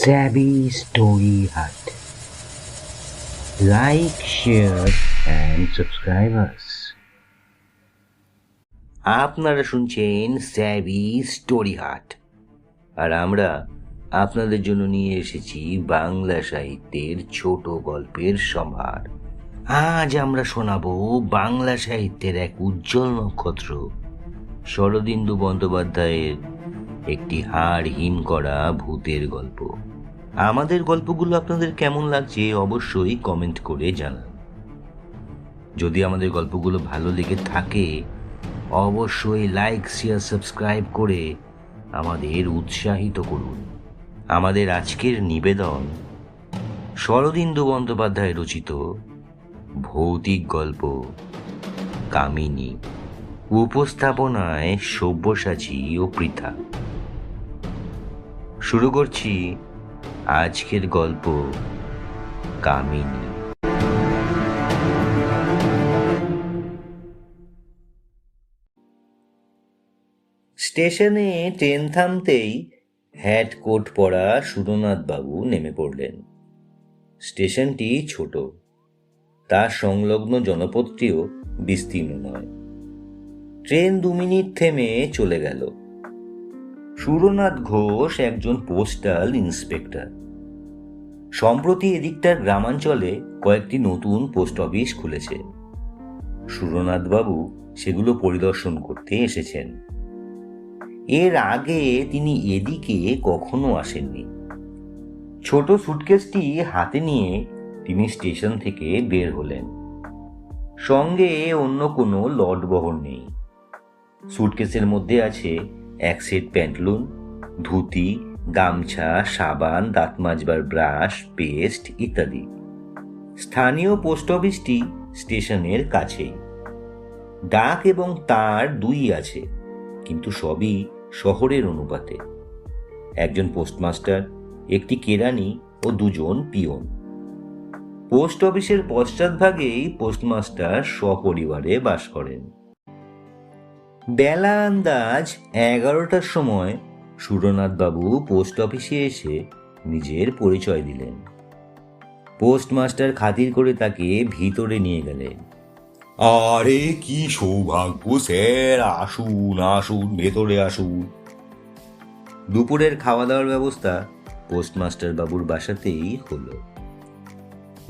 Savvy Story Hut. Like, share and subscribe us. আপনারা শুনছেন স্যাভি story হাট, আর আমরা আপনাদের জন্য নিয়ে এসেছি বাংলা সাহিত্যের ছোট গল্পের সম্ভার। আজ আমরা শোনাবো বাংলা সাহিত্যের এক উজ্জ্বল নক্ষত্র শরদিন্দু বন্দ্যোপাধ্যায়ের একটি হাড় হিম করা ভূতের গল্প। আমাদের গল্পগুলো আপনাদের কেমন লাগছে অবশ্যই কমেন্ট করে জানান। যদি আমাদের গল্পগুলো ভালো লেগে থাকে অবশ্যই লাইক, শেয়ার, সাবস্ক্রাইব করে আমাদের উৎসাহিত করুন। আমাদের আজকের নিবেদন শরদিন্দু বন্দ্যোপাধ্যায় রচিত ভৌতিক গল্প কামিনী। উপস্থাপনায় সব্যসাচী ও পৃথা। শুরু করছি আজকের গল্প কামিনী। স্টেশনে ট্রেন থামতেই হ্যাট কোট পরা সুরনাথ বাবু নেমে পড়লেন। স্টেশনটি ছোট, তার সংলগ্ন জনপদটিও বিস্তীর্ণ নয়। ট্রেন 2 মিনিট থেমে চলে গেল। সুরনাথ ঘোষ একজন পোস্টাল ইন্সপেক্টর। সম্প্রতি এদিকটার গ্রামাঞ্চলে কয়েকটি নতুন পোস্ট অফিস খুলেছে। সুরনাথ বাবু সেগুলো পরিদর্শন করতে এসেছেন। এর আগে তিনি এদিকে কখনো আসেননি। ছোট সুটকেসটি হাতে নিয়ে তিনি স্টেশন থেকে বের হলেন। সঙ্গে অন্য কোনো লটবহর নেই। সুটকেসের মধ্যে আছে এক সেট প্যান্টলুন, ধুতি, গামছা, সাবান, দাঁত মাজবার ব্রাশ, পেস্ট ইত্যাদি। স্থানীয় পোস্ট অফিসটি স্টেশনের কাছেই। ডাক এবং তার 2 আছে, কিন্তু সবই শহরের অনুপাতে। একজন পোস্টমাস্টার, একটি কেরানি ও 2 জন পিয়ন। পোস্ট অফিসের পশ্চাৎভাগেই পোস্টমাস্টার সপরিবারে বাস করেন। বেলা আন্দাজ 11টার সময় সুরনাথ বাবু পোস্ট অফিসে এসে নিজের পরিচয় দিলেন। পোস্টমাস্টার খাতির করে তাকে ভিতরে নিয়ে গেলেন। আরে কি সৌভাগ্য স্যার, আসুন আসুন, ভেতরে আসুন। দুপুরের খাওয়া দাওয়ার ব্যবস্থা পোস্টমাস্টার বাবুর বাসাতেই হলো।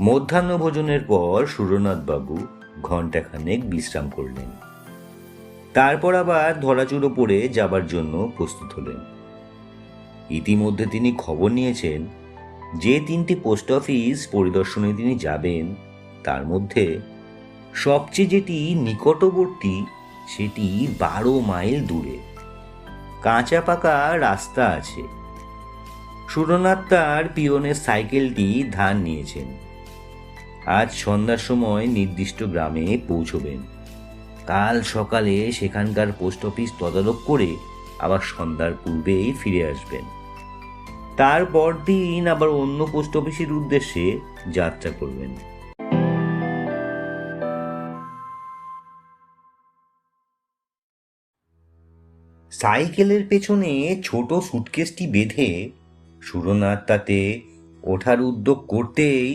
মধ্যাহ্ন ভোজনের পর সুরনাথ বাবু ঘণ্টাখানেক বিশ্রাম করলেন। তারপর আবার ধরাচুরো পড়ে যাবার জন্য প্রস্তুত হলেন। ইতিমধ্যে তিনি খবর নিয়েছেন যে 3টি পোস্ট অফিস পরিদর্শনে তিনি যাবেন তার মধ্যে সবচেয়ে যেটি নিকটবর্তী সেটি 12 মাইল দূরে। কাঁচা পাকা রাস্তা আছে। সুরনাথ তার পিয়নের সাইকেলটি ধার নিয়েছেন। আজ সন্ধ্যার সময় নির্দিষ্ট গ্রামে পৌঁছবেন। কাল সকালে সেখানকার পোস্ট অফিস তদারক করে আবার সন্ধ্যার পূর্বেই ফিরে আসবেন। তারপর দিন আবার অন্য পোস্ট অফিসের উদ্দেশ্যে যাত্রা করবেন। সাইকেলের পেছনে ছোট সুটকেসটি বেঁধে সুরনাথ তাতে ওঠার উদ্যোগ করতেই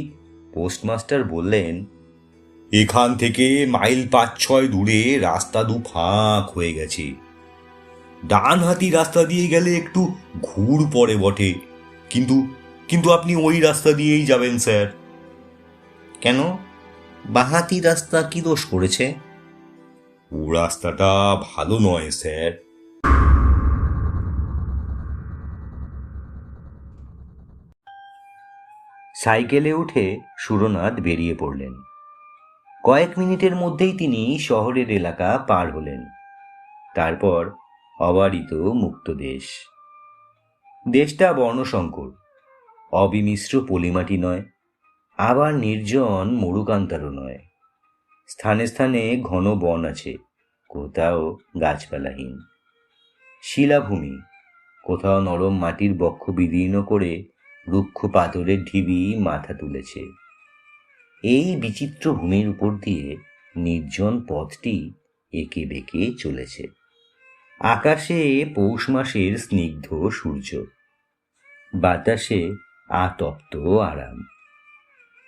পোস্টমাস্টার বললেন, এখান থেকে মাইল 5-6 দূরে রাস্তা ফাঁক হয়ে গেছে। ডান হাতি রাস্তা দিয়ে গেলে একটু ঘুর পড়ে বটে, কিন্তু কিন্তু আপনি ওই রাস্তা দিয়েই যাবেন স্যার। কেন, বাঁহাতি রাস্তা কি দোষ করেছে? ও রাস্তাটা ভালো নয় স্যার। সাইকেলে উঠে সুরনাথ বেরিয়ে পড়লেন। কয়েক মিনিটের মধ্যেই তিনি শহরের এলাকা পার হলেন। তারপর অবারিত মুক্ত দেশ। দেশটা বর্ণসংকর, অবিমিশ্র পলিমাটি নয়, আবার নির্জন মরুকান্তারও নয়। স্থানে স্থানে ঘন বন আছে, কোথাও গাছপালাহীন। শিলাভূমি, কোথাও নরম মাটির বক্ষ বিদীর্ণ করে রুক্ষ পাথরের ঢিবি মাথা তুলেছে। এই বিচিত্র ভূমির উপর দিয়ে নির্জন পথটি এঁকে বেঁকে চলেছে। আকাশে পৌষ মাসের স্নিগ্ধ সূর্য। বাতাসে আতপ্ত আরাম।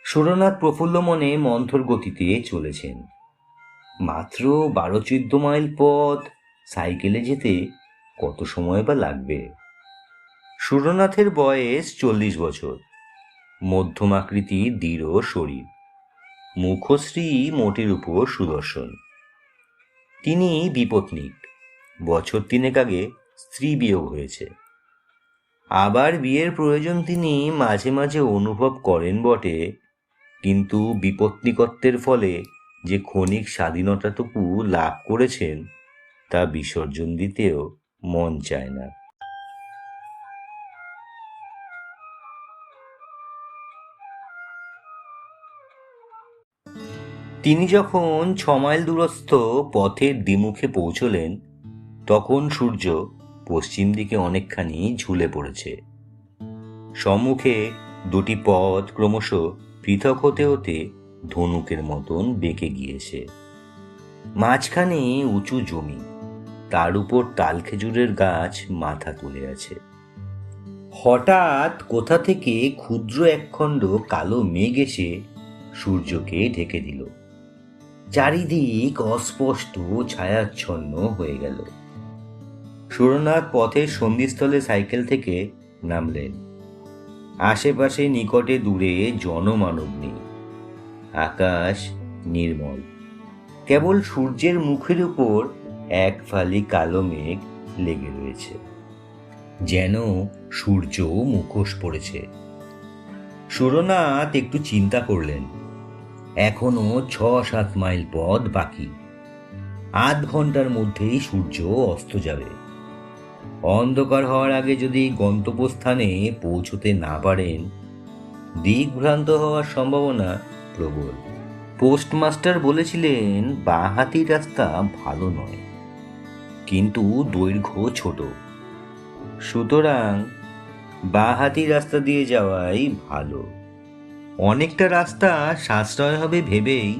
সুরনাথ প্রফুল্ল মনে মন্থর গতিতে চলেছেন। মাত্র 12-14 মাইল পথ সাইকেলে যেতে কত সময় বা লাগবে? সুরনাথের বয়স 40 বছর, মধ্যম আকৃতি, দৃঢ় শরীর, মুখশ্রী মোটের উপর সুদর্শন। তিনি বিপত্নিক, বছর 3 আগে স্ত্রী বিয়োগ হয়েছে। আবার বিয়ের প্রয়োজন তিনি মাঝে মাঝে অনুভব করেন বটে, কিন্তু বিপত্নিকত্বের ফলে যে ক্ষণিক স্বাধীনতাটুকু লাভ করেছেন তা বিসর্জন দিতেও মন চায় না। তিনি যখন 6 মাইল দূরস্থ পথের দ্বিমুখে পৌঁছলেন, তখন সূর্য পশ্চিম দিকে অনেকখানি ঝুলে পড়েছে। সম্মুখে দুটি পথ ক্রমশ পৃথক হতে হতে ধনুকের মতন বেঁকে গিয়েছে। মাঝখানে উঁচু জমি, তার উপর তাল খেজুরের গাছ মাথা তুলে আছে। হঠাৎ কোথা থেকে ক্ষুদ্র একখণ্ড কালো মেঘ এসে সূর্যকে ঢেকে দিল। চারিদিক অস্পষ্ট ছায়াচ্ছন্ন হয়ে গেল। সুরনাথ পথের সন্ধিস্থলে সাইকেল থেকে নামলেন। আশেপাশে নিকটে দূরে জনমানব নেই। আকাশ নির্মল, কেবল সূর্যের মুখের উপর এক ফালি কালো মেঘ লেগে রয়েছে, যেন সূর্য মুখোশ পড়েছে। সুরনাথ একটু চিন্তা করলেন। এখনো 6-7 মাইল পথ বাকি। আধ ঘন্টার মধ্যেই সূর্য অস্ত যাবে। অন্ধকার হওয়ার আগে যদি গন্তব্যস্থানে পৌঁছতে না পারেন, দিকভ্রান্ত হওয়ার সম্ভাবনা প্রবল। পোস্টমাস্টার বলেছিলেন বাঁহাতি রাস্তা ভালো নয়, কিন্তু দৈর্ঘ্য ছোট, সুতরাং বাঁহাতি রাস্তা দিয়ে যাওয়াই ভালো। অনেকটা রাস্তা সাশ্রয় হবে ভেবেই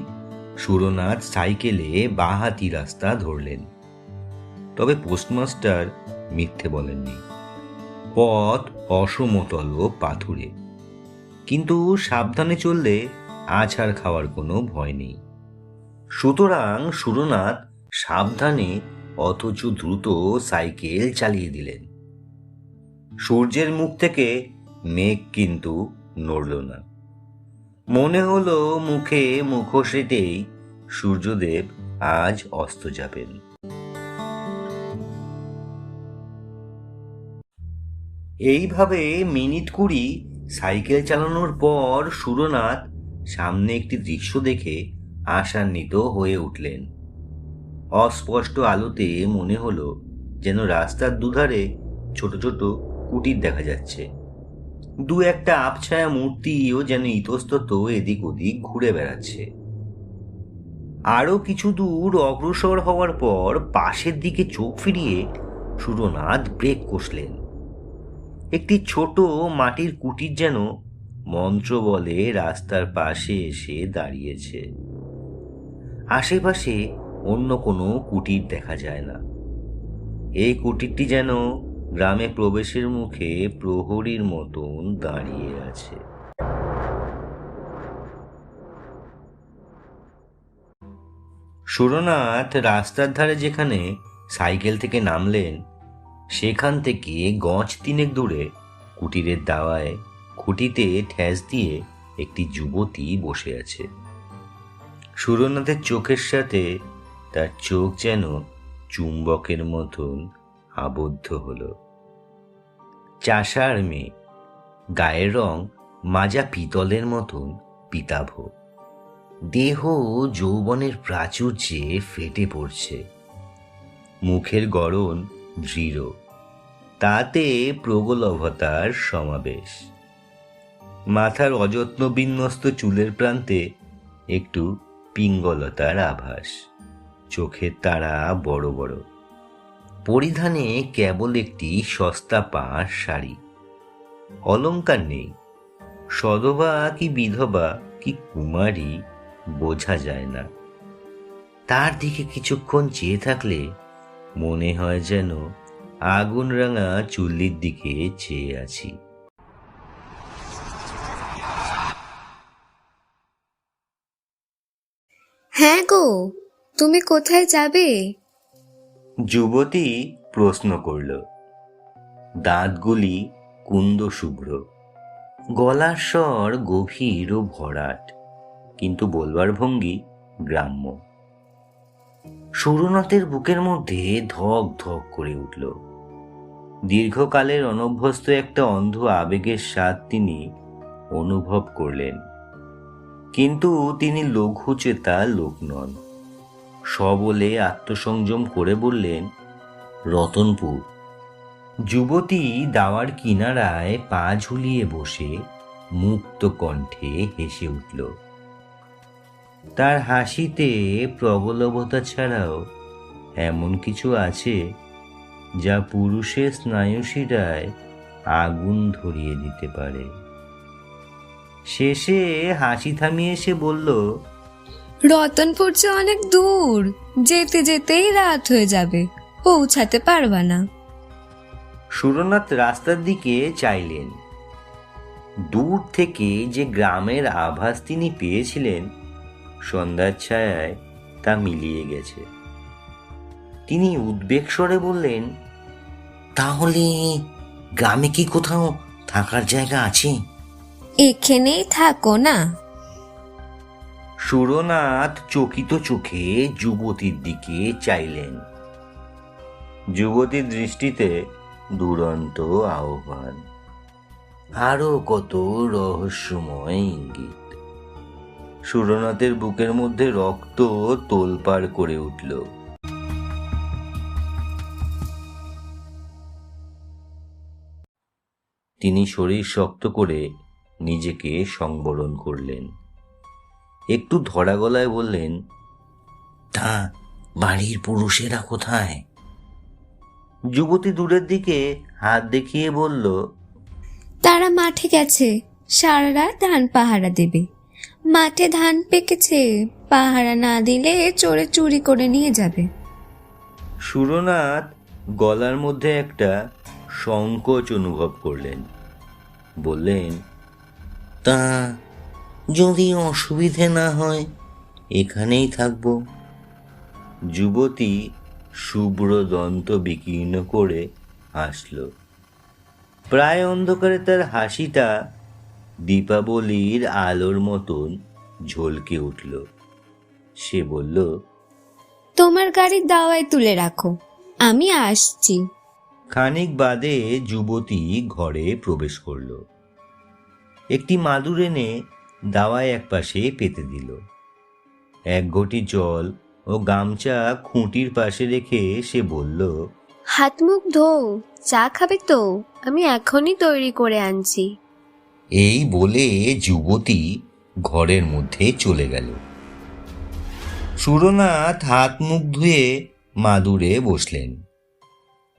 সুরনাথ সাইকেলে বাঁহাতি রাস্তা ধরলেন। তবে পোস্টমাস্টার মিথ্যে বলেননি। পথ অসমতল ও পাথুরে, কিন্তু সাবধানে চললে আছাড় খাওয়ার কোনো ভয় নেই। সুতরাং সুরনাথ সাবধানে অথচ দ্রুত সাইকেল চালিয়ে দিলেন। সূর্যের মুখ থেকে মেঘ কিন্তু নড়ল না। মনে হলো মুখে মুখোশ রেখেই সূর্যদেব আজ অস্ত যাবেন। এইভাবে মিনিট 20 সাইকেল চালানোর পর সুরনাথ সামনে একটি দৃশ্য দেখে আশান্বিত হয়ে উঠলেন। অস্পষ্ট আলোতে মনে হলো যেন রাস্তার দুধারে ছোট ছোট কুটির দেখা যাচ্ছে। দু একটা আবছায়া মূর্তিও যেন ইতস্তত এদিক ওদিক ঘুরে বেড়াচ্ছে। আরো কিছু দূর অগ্রসর হওয়ার পর পাশের দিকে চোখ ফিরিয়ে সুরনাথ ব্রেক কষলেন। একটি ছোট মাটির কুটির যেন মন্ত্র বলে রাস্তার পাশে এসে দাঁড়িয়েছে। আশেপাশে অন্য কোনো কুটির দেখা যায় না। এই কুটিরটি যেন গ্রামে প্রবেশের মুখে প্রহরীর মতন দাঁড়িয়ে আছে। সুরনাথ রাস্তার ধারে যেখানে সাইকেল থেকে নামলেন, সেখান থেকে গজ 3 দূরে কুটিরের দাওয়ায় খুঁটিতে ঠেস দিয়ে একটি যুবতী বসে আছে। সুরনাথের চোখের সাথে তার চোখ যেন চুম্বকের মতন আবদ্ধ হলো। চাষার মেয়ে, গায়ের রং মাজা পিতলের মতন পিতাভ, দেহ যৌবনের প্রাচুর্যে ফেটে পড়ছে। মুখের গড়ন দৃঢ়, তাতে প্রগলভতার সমাবেশ। মাথার অযত্ন বিন্যস্ত চুলের প্রান্তে একটু পিঙ্গলতার আভাস। চোখের তারা বড় বড়। পরিধানে কেবল একটি সস্তা পাড় শাড়ি। অলংকার নেই। সধবা কি বিধবা কি কুমারী বোঝা যায় না। তার দিকে কিছুক্ষণ চেয়ে থাকলে মনে হয় যেন আগুন রাঙা চুল্লির দিকে চেয়ে আছি। তুমি কোথায় যাবে? যুবতী প্রশ্ন করল। দাঁতগুলি কুন্দ শুভ্র, গলার স্বর গভীর ও ভরাট, কিন্তু বলবার ভঙ্গি গ্রাম্য। সুরনাথের বুকের মধ্যে ধক ধক করে উঠল। দীর্ঘকালের অনভ্যস্ত একটা অন্ধ আবেগের স্বাদ তিনি অনুভব করলেন। কিন্তু তিনি লঘুচেতা লোক নন। সবলে আত্মসংযম করে বললেন, রতনপুর। যুবতী দাওয়ার কিনারায় পা ঝুলিয়ে বসে মুক্ত কণ্ঠে হেসে উঠল। তার হাসিতে প্রবলভতা ছাড়াও এমন কিছু আছে যা পুরুষের স্নায়ুশিরায় আগুন ধরিয়ে দিতে পারে। শেষে হাসি থামিয়ে সে বলল, রতনপুর যে অনেক দূর, যেতে যেতেই রাত হয়ে যাবে, পৌঁছাতে পারবা না। সুরনাথ রাস্তার দিকে চাইলেন। দূর থেকে যে গ্রামের আভাস তিনি পেয়েছিলেন, সন্ধ্যার ছায়ায় তা মিলিয়ে গেছে। তিনি উদ্বেগ স্বরে বললেন, তাহলে গ্রামে কি কোথাও থাকার জায়গা আছে? এখানেই থাকো না। সুরনাথ চকিত চোখে যুবতীর দিকে চাইলেন। যুবতীর দৃষ্টিতে দুরন্ত আহ্বান, আরো কত রহস্যময় ইঙ্গিত। সুরনাথের বুকের মধ্যে রক্ত তোলপাড় করে উঠল। তিনি শরীর শক্ত করে নিজেকে সংবরণ করলেন। একটু ধরা গলায় বললেন, তা বাড়ির পুরুষেরা কোথায়? যুবতী দূরের দিকে হাত দেখিয়ে বলল, তারা মাঠে গেছে, সারা রাত ধান পাহারা দেবে। মাঠে ধান পেকেছে, পাহারা না দিলে চোরে চুরি করে নিয়ে যাবে। সুরনাথ গলার মধ্যে একটা সংকোচ অনুভব করলেন। বললেন, তা যদি অসুবিধে না হয় এখানেই থাকব। যুবতী শুভ্র দন্ত বিকীর্ণ করে হাসল। প্রায় অন্ধকারে তার হাসিটা দীপাবলির আলোর মতন ঝলকে উঠল। সে বলল, তোমার গাড়ির দাওয়ায় তুলে রাখো, আমি আসছি। খানিক বাদে যুবতী ঘরে প্রবেশ করল। একটি মাদুর এনে দাওয়ায় একপাশে পেতে দিল। এক ঘটি জল ও গামছা খুঁটির পাশে রেখে সে বলল, হাত মুখ ধো, চা খাবে তো? আমি এখনই তৈরি করে আনছি। এই বলে যুবতী ঘরের মধ্যে চলে গেল। সুরনাথ হাত মুখ ধুয়ে মাদুরে বসলেন।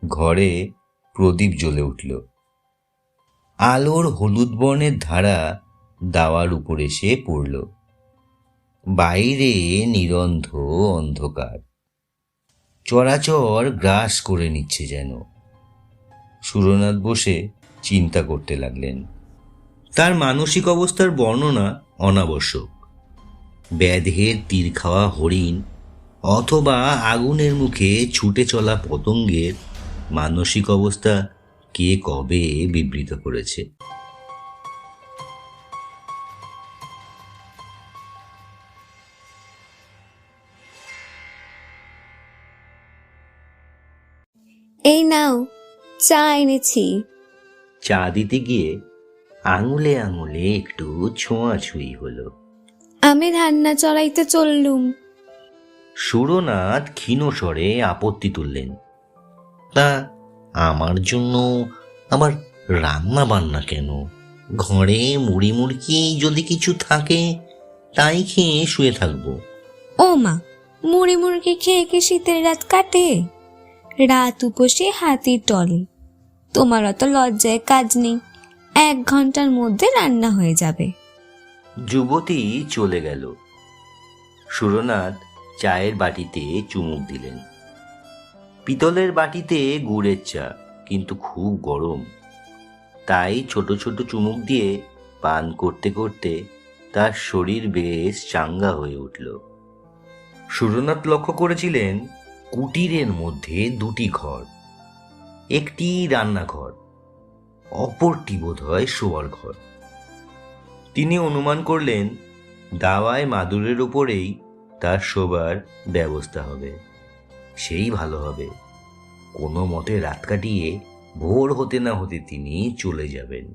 ঘরে প্রদীপ জ্বলে উঠল। আলোর হলুদ বর্ণের ধারা দাওয়ার উপর এসে পড়ল। বাইরে নিরন্ধ অন্ধকার, চরাচর গ্রাস করে নিচ্ছে যেন। সুরনাথ বসে চিন্তা করতে লাগলেন। তার মানসিক অবস্থার বর্ণনা অনাবশ্যক। ব্যাধের তীর খাওয়া হরিণ অথবা আগুনের মুখে ছুটে চলা পতঙ্গের মানসিক অবস্থা কে কবে বিবৃত করেছে? এই নাও, চা এনেছি। চা দিতে গিয়ে আঙুলে আঙুলে একটু ছোঁয়াছুঁই হলো। আমি রান্না চড়াইতে চললুম। সুরনাথ ক্ষীণ স্বরে আপত্তি তুললেন, তা আমার জন্য আবার রান্না বান্না কেন? ঘরে মুড়ি মুড়কি যদি কিছু থাকে তাই খেয়ে শুয়ে থাকবো। ও মা, মুড়ি মুড়কি খেয়ে কি শীতের রাত কাটে? রাত উপসে হাতির টলে। তোমার অত লজ্জায় কাজ নেই, 1 ঘন্টার মধ্যে রান্না হয়ে যাবে। যুবতী চলে গেল। সুরনাথ চায়ের বাটিতে চুমুক দিলেন। পিতলের বাটিতে গুড়ের চা, কিন্তু খুব গরম। তাই ছোট ছোট চুমুক দিয়ে পান করতে করতে তার শরীর বেশ চাঙ্গা হয়ে উঠল। সুরনাথ লক্ষ্য করেছিলেন কুটিরের মধ্যে দুটি ঘর, একটি রান্নাঘর, অপরটি বোধহয় শোয়ার ঘর। তিনি অনুমান করলেন দাওয়ায় মাদুরের উপরেই তার শোবার ব্যবস্থা হবে। সেই ভালো হবে। কোনো মতে রাত কাটিয়ে ভোর হতে না হতে তিনি চলে যাবেন।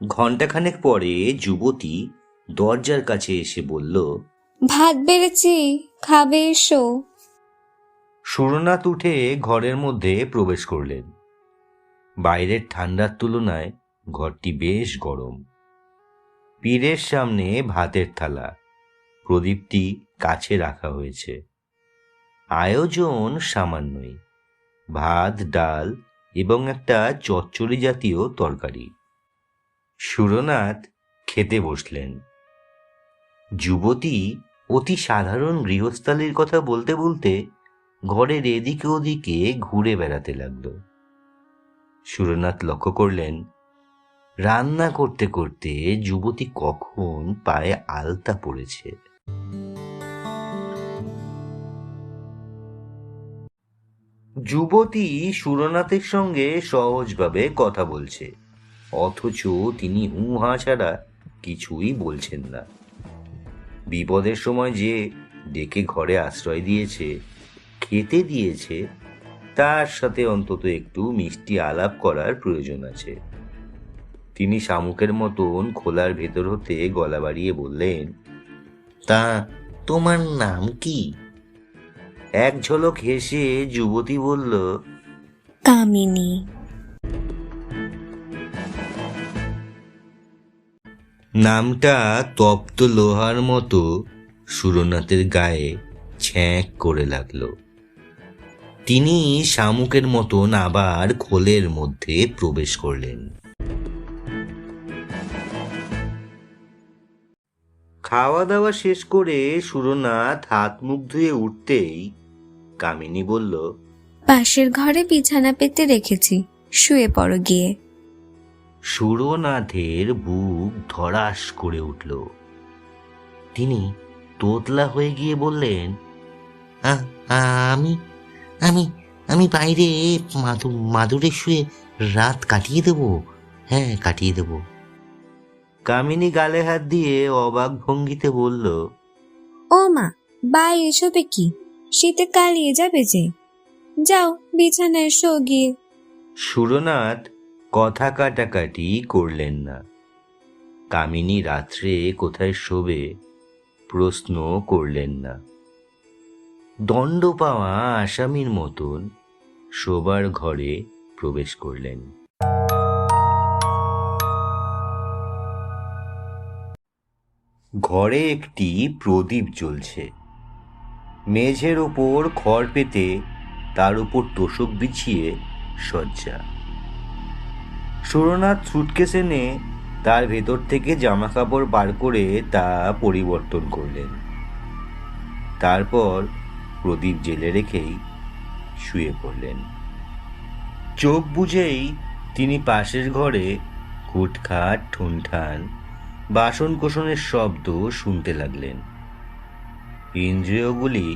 ঘণ্টাখানেক পরে যুবতী দরজার কাছে এসে বলল, ভাত বেড়েছি, খাবে এসো। সুরনাথ উঠে ঘরের মধ্যে প্রবেশ করলেন। বাইরের ঠান্ডার তুলনায় ঘরটি বেশ গরম। পীরের সামনে ভাতের থালা, প্রদীপটি কাছে রাখা হয়েছে। আয়োজন সামান্যই, ভাত, ডাল এবং একটা চচ্চড়ি জাতীয় তরকারি। সুরনাথ খেতে বসলেন। যুবতী অতি সাধারণ গৃহস্থালির কথা বলতে বলতে ঘরের এদিকে ওদিকে ঘুরে বেড়াতে লাগলো। সুরনাথ লক্ষ্য করলেন রান্না করতে করতে যুবতী কখন পায়ে আলতা পড়েছে। যুবতী সুরনাথের সঙ্গে সহজভাবে কথা বলছে, অথচ তিনি উহা ছাড়া কিছুই বলছেন না। বিপদের সময় যে ডেকে ঘরে আশ্রয় দিয়েছে, খেতে দিয়েছে, তার সাথে অন্তত একটু মিষ্টি আলাপ করার প্রয়োজন আছে। তিনি শামুকের মতন খোলার ভেতর হতে গলা বাড়িয়ে বললেন, তা তোমার নাম কি? এক ঝলক হেসে যুবতী বলল, কামিনী। নামটা তপ্ত লোহার মতো সুরনাথের গায়ে ছ্যাঁক করে লাগলো। তিনি শামুকের মতন আবার খোলের মধ্যে প্রবেশ করলেন। খাওয়া দাওয়া শেষ করে সুরনাথ হাত মুখ ধুয়ে উঠতেই কামিনী বলল, পাশের ঘরে বিছানা পেতে রেখেছি, শুয়ে পড়ো গিয়ে। সুরনাথের বুক ধড়াস করে উঠল। তিনি তোতলা হয়ে গিয়ে বললেন, আমি আমি আমি বাইরে মাদুরে শুয়ে রাত কাটিয়ে দেব। হ্যাঁ, কাটিয়ে দেব। কামিনী গালে হাত দিয়ে অবাক ভঙ্গিতে বলল, ও মা, বাইরে শোবে কি? শীতে কালিয়ে যাবে যে। যাও বিছানায় শো গিয়ে। সুরনাথ কথা কাটাকাটি করলেন না। কামিনী রাত্রে কোথায় শোবে প্রশ্ন করলেন না। দণ্ড পাওয়া আসামির মতন শোবার ঘরে প্রবেশ করলেন। ঘরে একটি প্রদীপ জ্বলছে। মেঝের ওপর খড় পেতে তার উপর তোশক বিছিয়ে শয্যা। সুরনাথ সুটকেস এনে তার ভেতর থেকে জামা কাপড় বার করে তা পরিবর্তন করলেন। তারপর প্রদীপ জেলে রেখেই শুয়ে পড়লেন। চোখ বুঝেই তিনি পাশের ঘরে খুটখাট ঠুনঠান বাসন কোসনের শব্দ শুনতে লাগলেন। ইন্দ্রিয়গুলি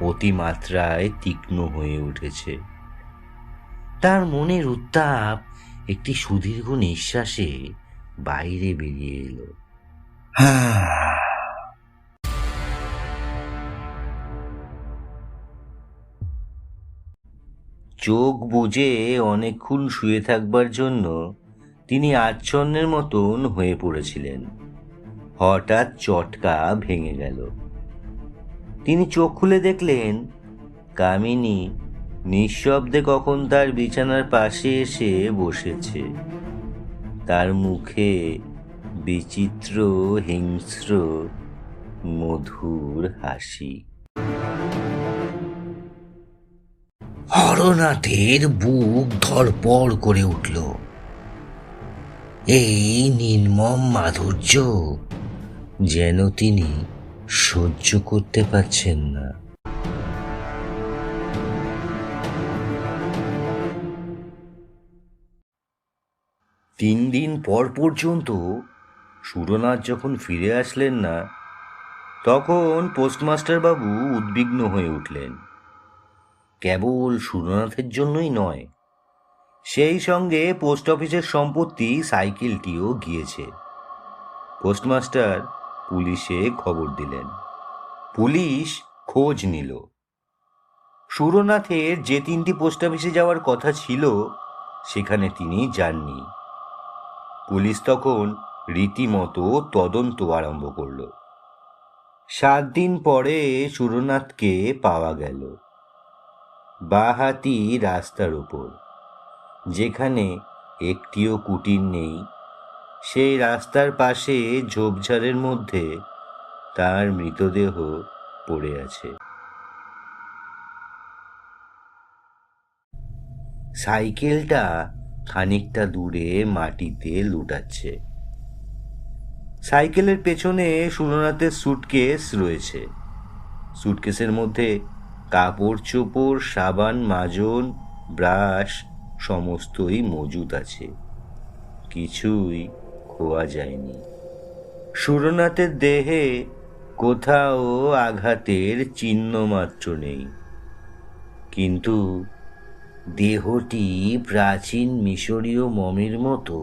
অতিমাত্রায় তীক্ষ্ণ হয়ে উঠেছে। তার মনের উত্তাপ একটি সুদীর্ঘ নিঃশ্বাসে বাইরে বেরিয়ে এলো। চোখ বুজে অনেকক্ষণ শুয়ে থাকবার জন্য তিনি আচ্ছন্নের মতন হয়ে পড়েছিলেন। হঠাৎ চটকা ভেঙে গেল। তিনি চোখ খুলে দেখলেন কামিনী নিঃশব্দে কখন তার বিছানার পাশে এসে বসেছে। তার মুখে বিচিত্র হিংস্র মধুর হাসি। হরনাথের বুক ধড়পড় করে উঠল। এই নির্মম মাধুর্য যেন তিনি সহ্য করতে পারছেন না। তিন দিন পর পর্যন্ত সুরনাথ যখন ফিরে আসলেন না, তখন পোস্টমাস্টার বাবু উদ্বিগ্ন হয়ে উঠলেন। কেবল সুরনাথের জন্যই নয়, সেই সঙ্গে পোস্ট অফিসের সম্পত্তি সাইকেলটিও গিয়েছে। পোস্টমাস্টার পুলিশে খবর দিলেন। পুলিশ খোঁজ নিল। সুরনাথের যে তিনটি পোস্ট অফিসে যাওয়ার কথা ছিল সেখানে তিনি যাননি। পুলিশ তখন রীতিমতো তদন্ত আরম্ভ করল। 7 দিন পরে সুরনাথকে পাওয়া গেল বাঁহাতি রাস্তার উপর, যেখানে একটিও কুটির নেই। সেই রাস্তার পাশে ঝোপঝাড়ের মধ্যে তার মৃতদেহ পড়ে আছে। সাইকেলটা খানিকটা দূরে মাটিতে লুটাচ্ছে। সাইকেলের পেছনে সুরনাথের সুটকেস রয়েছে। সুটকেসের মধ্যে কাপড় চোপড়, সাবান, মাজন, ব্রাশ সমস্তই মজুদ আছে। কিছুই খোয়া যায়নি। সুরনাথের দেহে কোথাও আঘাতের চিহ্ন মাত্র নেই, কিন্তু দেহটি প্রাচীন মিশরীয় মমির মতো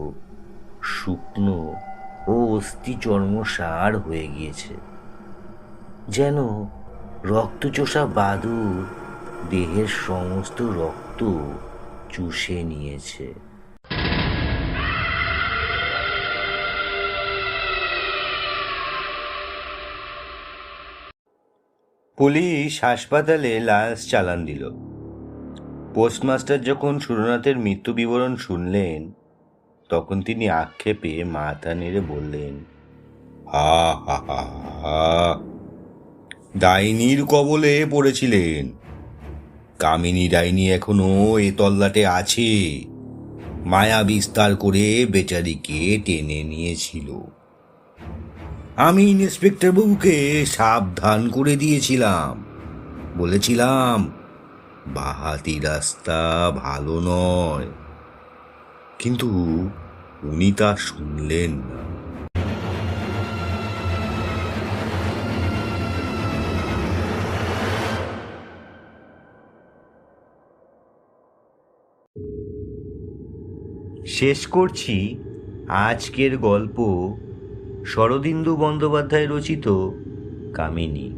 শুকনো ও অস্থি চর্মসার হয়ে গিয়েছে, যেন রক্তচোষা বাদুড় দেহের সমস্ত রক্ত চুষে নিয়েছে। পুলিশ হাসপাতালে লাশ চালান দিল। পোস্টমাস্টার যখন সুরনাথের মৃত্যু বিবরণ শুনলেন, তখন তিনি আক্ষেপে মাথা নেড়ে বললেন, হা হা হা হা, ডাইনির কবলে পড়েছিলেন। কামিনী ডাইনি এখনো এ তল্লাটে আছে, মায়া বিস্তার করে বেচারিকে টেনে নিয়েছিল। আমি ইন্সপেক্টর বাবুকে সাবধান করে দিয়েছিলাম, বলেছিলাম বাঁহাতি রাস্তা ভালো নয়, কিন্তু উনি তা শুনলেন না। শেষ করছি আজকের গল্প শরদিন্দু বন্দ্যোপাধ্যায় রচিত কামিনী।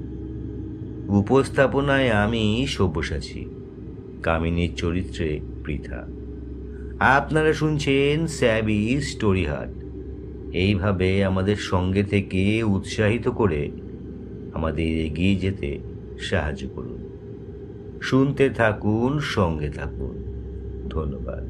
উপস্থাপনায় আমি সব্যসাচী, কামিনীর চরিত্রে পৃথা। আপনারা শুনছেন স্যাবি স্টোরি হাট। এইভাবে আমাদের সঙ্গে থেকে উৎসাহিত করে আমাদের এগিয়ে যেতে সাহায্য করুন। শুনতে থাকুন, সঙ্গে থাকুন। ধন্যবাদ।